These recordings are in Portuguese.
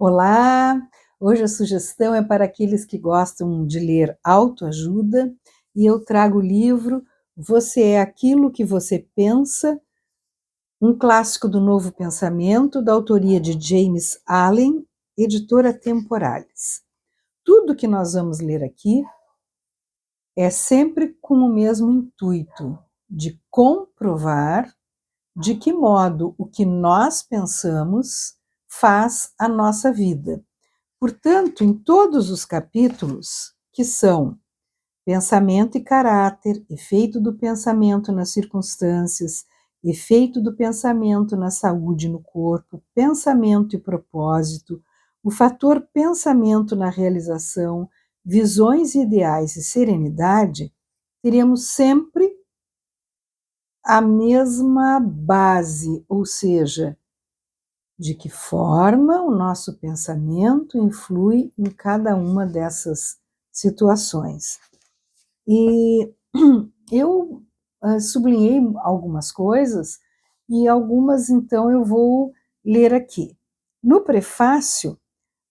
Olá! Hoje a sugestão é para aqueles que gostam de ler autoajuda e eu trago o livro Você é aquilo que você pensa, um clássico do novo pensamento, da autoria de James Allen, editora Temporales. Tudo que nós vamos ler aqui é sempre com o mesmo intuito de comprovar de que modo o que nós pensamos faz a nossa vida. Portanto, em todos os capítulos, que são pensamento e caráter, efeito do pensamento nas circunstâncias, efeito do pensamento na saúde e no corpo, pensamento e propósito, o fator pensamento na realização, visões ideais e serenidade, teremos sempre a mesma base, ou seja, de que forma o nosso pensamento influi em cada uma dessas situações. E eu sublinhei algumas coisas e algumas, então, eu vou ler aqui. No prefácio,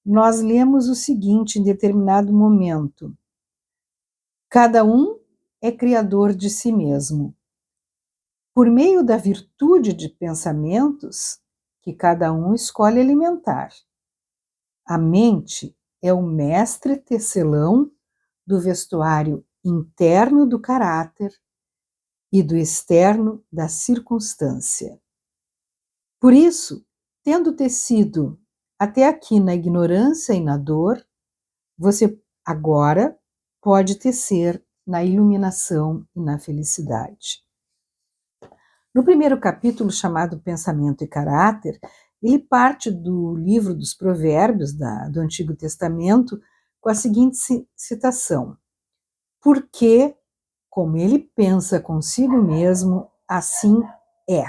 nós lemos o seguinte em determinado momento: cada um é criador de si mesmo. Por meio da virtude de pensamentos que cada um escolhe alimentar. A mente é o mestre tecelão do vestuário interno do caráter e do externo da circunstância. Por isso, tendo tecido até aqui na ignorância e na dor, você agora pode tecer na iluminação e na felicidade. No primeiro capítulo, chamado Pensamento e Caráter, ele parte do livro dos Provérbios do Antigo Testamento com a seguinte citação: porque, como ele pensa consigo mesmo, assim é.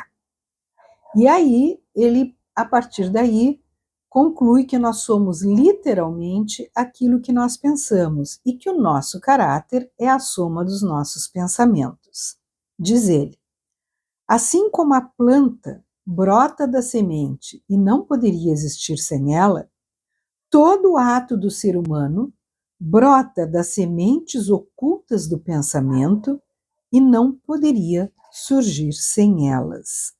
E aí, ele, a partir daí, conclui que nós somos literalmente aquilo que nós pensamos e que o nosso caráter é a soma dos nossos pensamentos. Diz ele: assim como a planta brota da semente e não poderia existir sem ela, todo ato do ser humano brota das sementes ocultas do pensamento e não poderia surgir sem elas.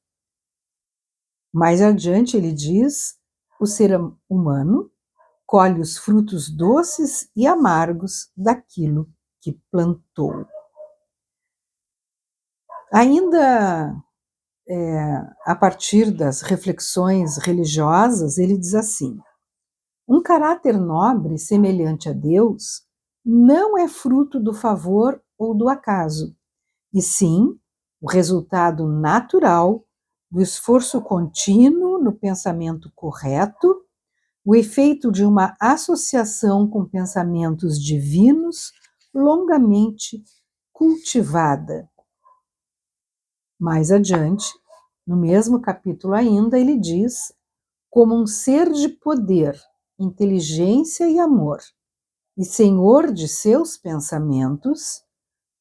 Mais adiante ele diz: o ser humano colhe os frutos doces e amargos daquilo que plantou. Ainda a partir das reflexões religiosas, ele diz assim: um caráter nobre, semelhante a Deus, não é fruto do favor ou do acaso, e sim o resultado natural do esforço contínuo no pensamento correto, o efeito de uma associação com pensamentos divinos longamente cultivada. Mais adiante, no mesmo capítulo ainda, ele diz: como um ser de poder, inteligência e amor, e senhor de seus pensamentos,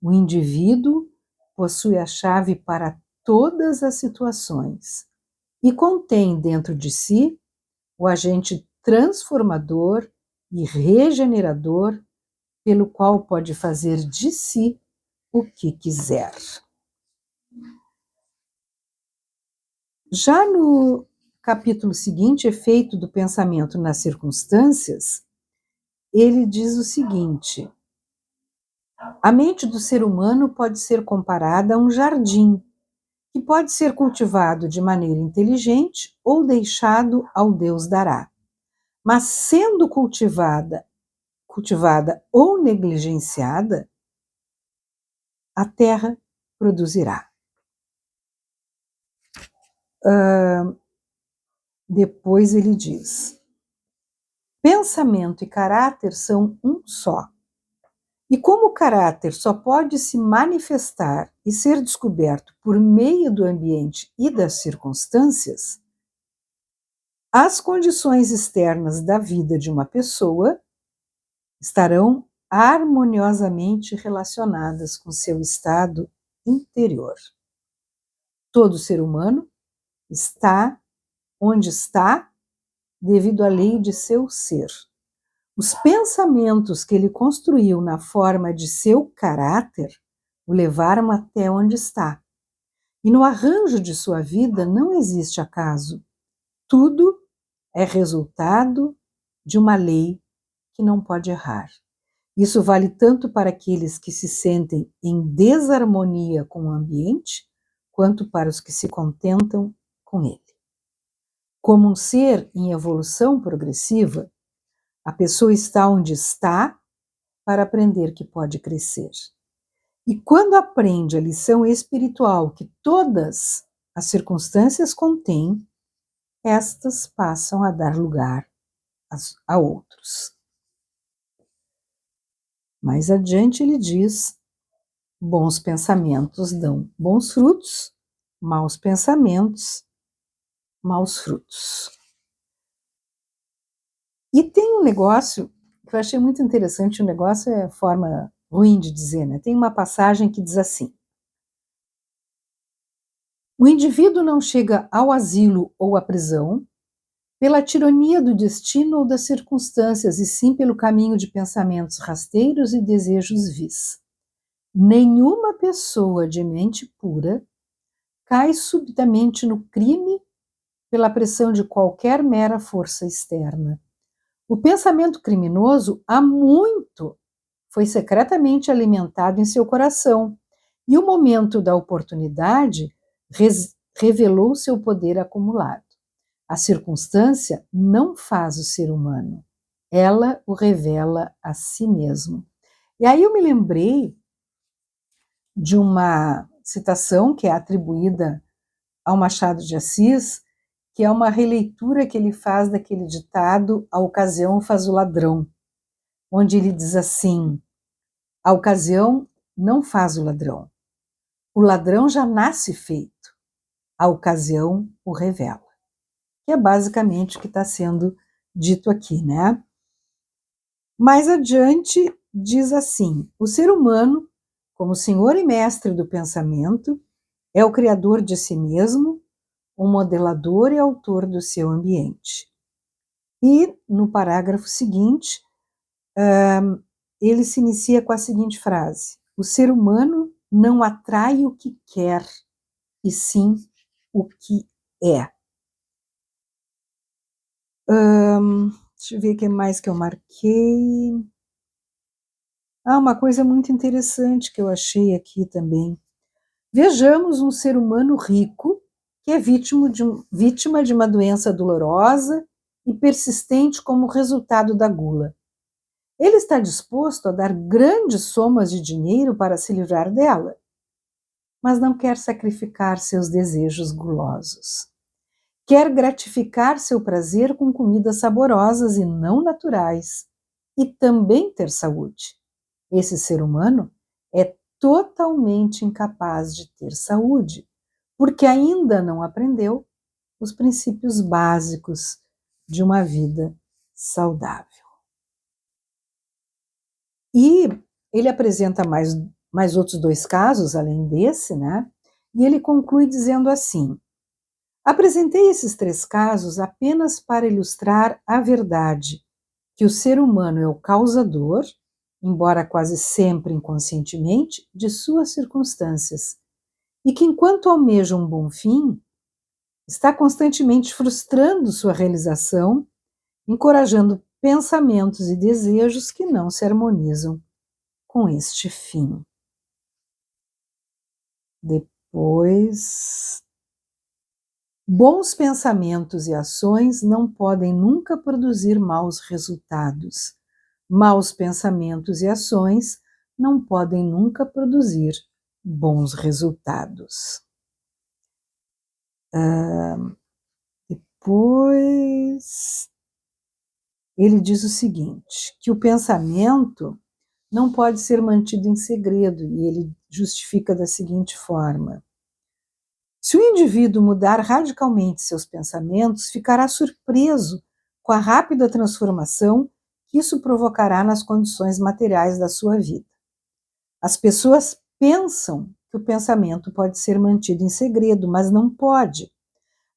o indivíduo possui a chave para todas as situações e contém dentro de si o agente transformador e regenerador pelo qual pode fazer de si o que quiser. Já no capítulo seguinte, Efeito do Pensamento nas Circunstâncias, ele diz o seguinte: a mente do ser humano pode ser comparada a um jardim, que pode ser cultivado de maneira inteligente ou deixado ao Deus dará. Mas sendo cultivada ou negligenciada, a terra produzirá. Depois ele diz: pensamento e caráter são um só. E como o caráter só pode se manifestar e ser descoberto por meio do ambiente e das circunstâncias, as condições externas da vida de uma pessoa estarão harmoniosamente relacionadas com seu estado interior. Todo ser humano está onde está devido à lei de seu ser. Os pensamentos que ele construiu na forma de seu caráter o levaram até onde está. E no arranjo de sua vida não existe acaso. Tudo é resultado de uma lei que não pode errar. Isso vale tanto para aqueles que se sentem em desarmonia com o ambiente, quanto para os que se contentam com ele. Como um ser em evolução progressiva, a pessoa está onde está para aprender que pode crescer. E quando aprende a lição espiritual que todas as circunstâncias contêm, estas passam a dar lugar a outros. Mais adiante ele diz: bons pensamentos dão bons frutos, maus pensamentos, maus frutos. E tem um negócio que eu achei muito interessante, o negócio é forma ruim de dizer, né? Tem uma passagem que diz assim: o indivíduo não chega ao asilo ou à prisão pela tirania do destino ou das circunstâncias, e sim pelo caminho de pensamentos rasteiros e desejos vis. Nenhuma pessoa de mente pura cai subitamente no crime pela pressão de qualquer mera força externa. O pensamento criminoso há muito foi secretamente alimentado em seu coração, e o momento da oportunidade revelou seu poder acumulado. A circunstância não faz o ser humano, ela o revela a si mesmo. E aí eu me lembrei de uma citação que é atribuída ao Machado de Assis, que é uma releitura que ele faz daquele ditado: a ocasião faz o ladrão, onde ele diz assim: a ocasião não faz o ladrão já nasce feito, a ocasião o revela. Que é basicamente o que está sendo dito aqui, né? Mais adiante diz assim: o ser humano, como senhor e mestre do pensamento, é o criador de si mesmo, o modelador e autor do seu ambiente. E no parágrafo seguinte, ele se inicia com a seguinte frase: o ser humano não atrai o que quer, e sim o que é. Deixa eu ver o que mais que eu marquei. Uma coisa muito interessante que eu achei aqui também. Vejamos um ser humano rico que é vítima de uma doença dolorosa e persistente como resultado da gula. Ele está disposto a dar grandes somas de dinheiro para se livrar dela, mas não quer sacrificar seus desejos gulosos. Quer gratificar seu prazer com comidas saborosas e não naturais, e também ter saúde. Esse ser humano é totalmente incapaz de ter saúde, porque ainda não aprendeu os princípios básicos de uma vida saudável. E ele apresenta mais outros dois casos, além desse, né? E ele conclui dizendo assim: apresentei esses 3 casos apenas para ilustrar a verdade que o ser humano é o causador, embora quase sempre inconscientemente, de suas circunstâncias, e que, enquanto almeja um bom fim, está constantemente frustrando sua realização, encorajando pensamentos e desejos que não se harmonizam com este fim. Depois, bons pensamentos e ações não podem nunca produzir maus resultados. Maus pensamentos e ações não podem nunca produzir bons resultados. Depois, ele diz o seguinte, que o pensamento não pode ser mantido em segredo, e ele justifica da seguinte forma: se o indivíduo mudar radicalmente seus pensamentos, ficará surpreso com a rápida transformação que isso provocará nas condições materiais da sua vida. As pessoas pensam que o pensamento pode ser mantido em segredo, mas não pode.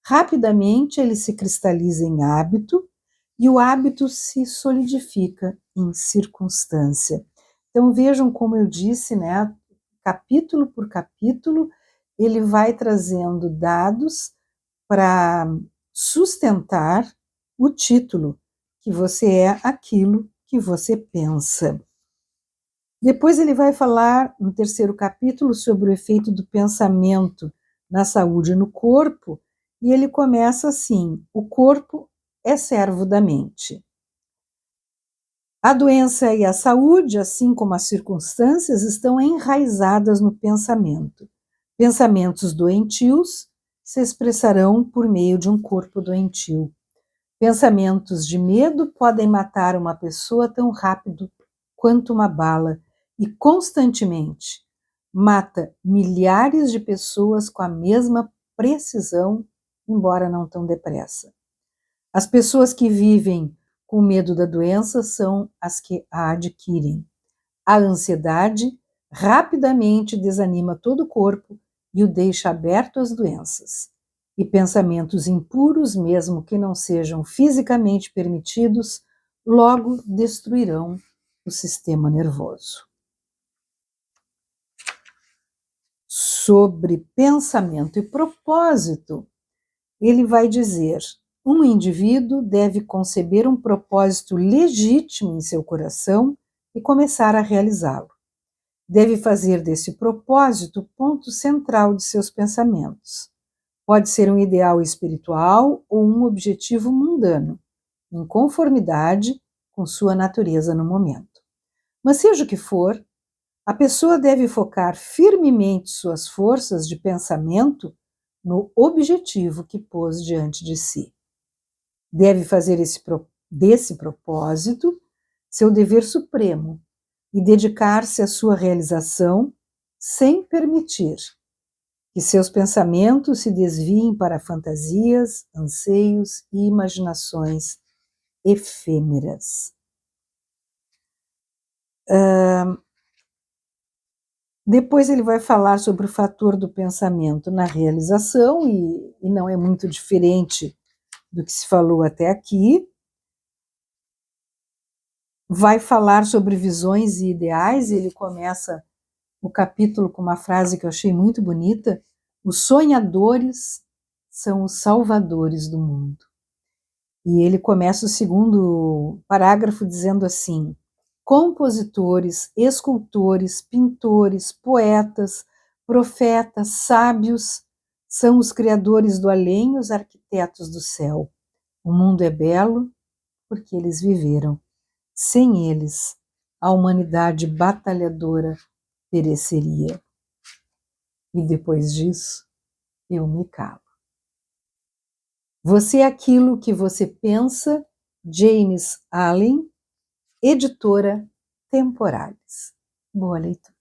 Rapidamente ele se cristaliza em hábito e o hábito se solidifica em circunstância. Então vejam como eu disse, né, capítulo por capítulo, ele vai trazendo dados para sustentar o título, que você é aquilo que você pensa. Depois ele vai falar, no terceiro capítulo, sobre o efeito do pensamento na saúde e no corpo, e ele começa assim: o corpo é servo da mente. A doença e a saúde, assim como as circunstâncias, estão enraizadas no pensamento. Pensamentos doentios se expressarão por meio de um corpo doentio. Pensamentos de medo podem matar uma pessoa tão rápido quanto uma bala e constantemente mata milhares de pessoas com a mesma precisão, embora não tão depressa. As pessoas que vivem com medo da doença são as que a adquirem. A ansiedade rapidamente desanima todo o corpo e o deixa aberto às doenças. E pensamentos impuros, mesmo que não sejam fisicamente permitidos, logo destruirão o sistema nervoso. Sobre pensamento e propósito, ele vai dizer: um indivíduo deve conceber um propósito legítimo em seu coração e começar a realizá-lo. Deve fazer desse propósito o ponto central de seus pensamentos. Pode ser um ideal espiritual ou um objetivo mundano, em conformidade com sua natureza no momento. Mas seja o que for, a pessoa deve focar firmemente suas forças de pensamento no objetivo que pôs diante de si. Deve fazer desse propósito seu dever supremo e dedicar-se à sua realização sem permitir que seus pensamentos se desviem para fantasias, anseios e imaginações efêmeras. Depois ele vai falar sobre o fator do pensamento na realização, e não é muito diferente do que se falou até aqui. Vai falar sobre visões e ideais, e ele começa o capítulo com uma frase que eu achei muito bonita: os sonhadores são os salvadores do mundo. E ele começa o segundo parágrafo dizendo assim: compositores, escultores, pintores, poetas, profetas, sábios são os criadores do além e os arquitetos do céu. O mundo é belo porque eles viveram. Sem eles, a humanidade batalhadora pereceria. E depois disso, eu me calo. Você é aquilo que você pensa, James Allen, editora Temporales. Boa leitura.